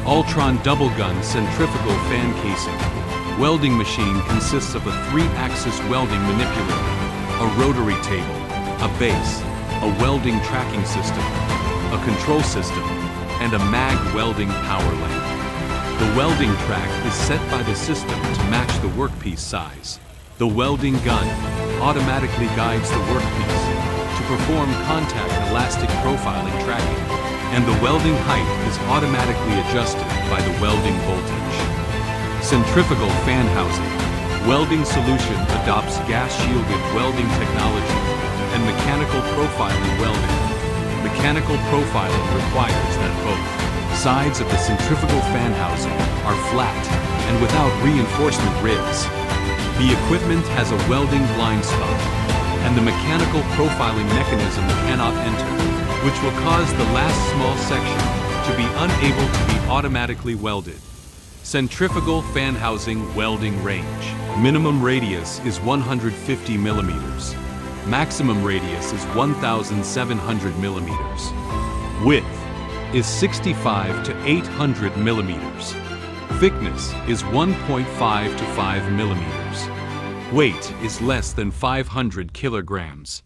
Altron double gun centrifugal fan casing. Welding machine consists of a 3-axis welding manipulator, a rotary table, a base, a welding tracking system, a control system, and a mag welding power lamp. The welding track is set by the system to match the workpiece size. The welding gun automatically guides the workpiece to perform contact elastic profiling tracking, and the welding height is automatically adjusted by the welding voltage. Centrifugal fan housing. Welding solution adopts gas-shielded welding technology and mechanical profiling welding. Mechanical profiling requires that both sides of the centrifugal fan housing are flat and without reinforcement ribs. The equipment has a welding blind spot, and the mechanical profiling mechanism cannot enter, which will cause the last small section to be unable to be automatically welded. Centrifugal fan housing welding range. Minimum radius is 150 millimeters. Maximum radius is 1,700 millimeters. Width is 65 to 800 millimeters. Thickness is 1.5 to 5 millimeters. Weight is less than 500 kilograms.